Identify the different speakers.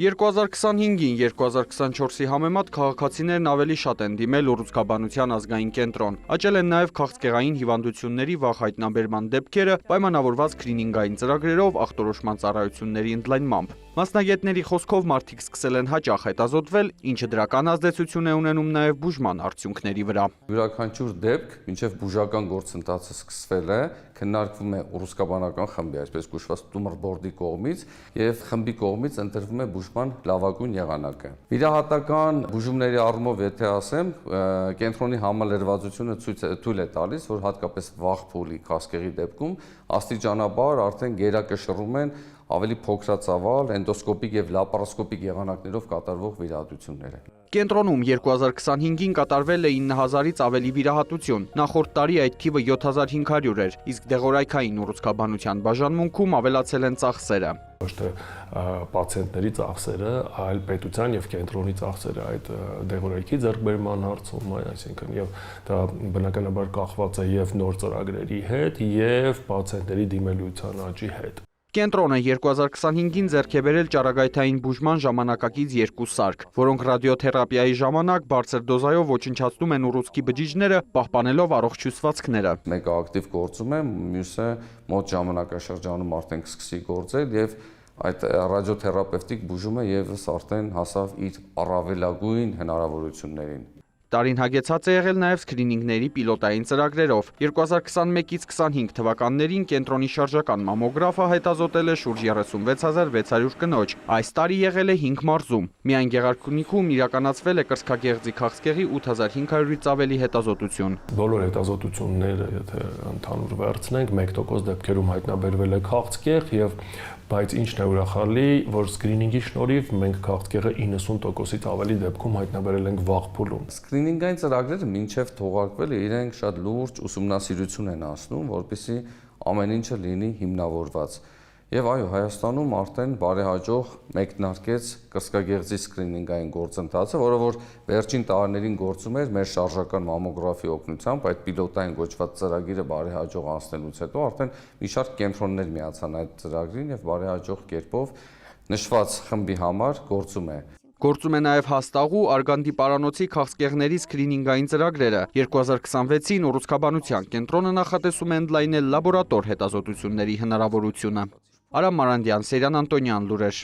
Speaker 1: 2025-ին 2024-ի համեմատ քաղաքացիներն ավելի շատ են դիմել ուռուցքաբանության ազգային կենտրոն։ Աճել են նաև քաղցկեղային հիվանդությունների վաղ հայտնաբերման դեպքերը, պայմանավորված սքրինինգային ծրագրերով, ախտորոշման ծառայությունների ընդլայնմամբ։ Մասնագետների խոսքով մարդիկ սկսել են հաճախ հետազոտվել, ինչը դրական ազդեցություն է ունենում նաև բուժման արդյունքների վրա։
Speaker 2: Յուրաքանչյուր դեպք, մինչև բուժական գործընթացը սկսվել է, քննարկվում է ուռուցքաբանական խմբի, այսպես կոչված Tumor Board-ի կողմից, եւ խմբի կողմից ընտրվում է բուժման լավագույն եղանակը։ Վիրահատական բուժումների առումով, եթե ասեմ, կենտրոնի համալրվածությունը թույլ է տալիս, որ հատկապես վաղ փուլի քաղցկեղի դեպքում աստիճանաբար արդեն գերակշռում են ավելի փոքրածավալ, էնդոսկոպիկ եւ լապարոսկոպիկ եղանակներով կատարվող վիրահատությունները։
Speaker 1: Կենտրոնում 2025-ին կատարվել է 9000-ից ավելի վիրահատություն, նախորդ տարի այդ թիվը 7500 էր, իսկ դեղորայքային ուռուցքաբանության բաժանմունքում ավելացել են ծախսերը։
Speaker 3: Ոչ թե պացիենտների ծախսերը, այլ պետության եւ կենտրոնի ծախսերը այդ դեղորայքի ձեռքբերման հարցում, այսինքն եւ դա բնականաբար կախված է եւ նոր ծրագրերի հետ եւ պացիենտների դիմելիության աճի հետ։
Speaker 1: Կենտրոնը 2025-ին ձեռք է բերել ճառագայթային բուժման ժամանակակից 2 սարք, որոնք ռադիոթերապիայի ժամանակ բարձր դոզայով ոչնչացնում են ուռուցքի բջիջները, պահպանելով առողջ հյուսվածքները։
Speaker 2: Մեկը ակտիվ գործում է, մյուսը մոտ ժամանակաշրջանում արդեն կսկսի գործել եւ այդ ռադիոթերապևտիկ բուժումը եւս արդեն հասավ իր առավելագույն հնարավորություններին։
Speaker 1: Տարին հագեցած է եղել նաև սքրինինգների պիլոտային ծրագրերով։ 2021-ից 25 թվականներին կենտրոնի շարժական մամոգրաֆը հետազոտել է շուրջ 36600 կնոջ։ Այս տարի եղել է 5 մարզում։ Միայն Գեղարքունիքում իրականացվել է կրծքագեղձի քաղցկեղի 8500-ից ավելի հետազոտություն։
Speaker 3: Բոլոր հետազոտությունները, եթե ընդհանուր վերցնենք, 1% դեպքերում հայտնաբերվել է քաղցկեղ եւ բայց ինչն է ուրախալի, որ սկրինինգի շնորհիվ մենք քաղցկեղը 90%-ից ավելի դեպքում հայտնաբերել ենք վաղ փուլում։
Speaker 2: Սկրինինգային ծրագրերը մինչև թողարկվելը իրենք շատ լուրջ ուսումնասիրություն են անցնում, որպեսզի ամեն ինչը լինի հիմնավորված։ Եվ այո, Հայաստանում արդեն բարեհաջող մեկնարկեց կրծքագեղձի սկրինինգային գործընթացը, որը որ վերջին տարիներին գործում էր մեր շարժական մամոգրաֆի օգնությամբ, այդ պիլոտային գոչված ծրագիրը բարեհաջող անցնելուց հետո արդեն մի շարք կենտրոններ միացան այդ ծրագրին եւ բարեհաջող կերպով նշված խմբի համար գործում է։
Speaker 1: Գործում է նաև Հաստաղու Արգանդի պարանոցի քաղցկեղների սքրինինգային ծրագրերը։ 2026-ին ուռուցքաբանության կենտրոնը նախատեսում է ընդլայնել լաբորատոր հետազոտությունների հնարավորությունը։ Արամ Մարանդյան, Սերյան Անտոնյան, լուրեր։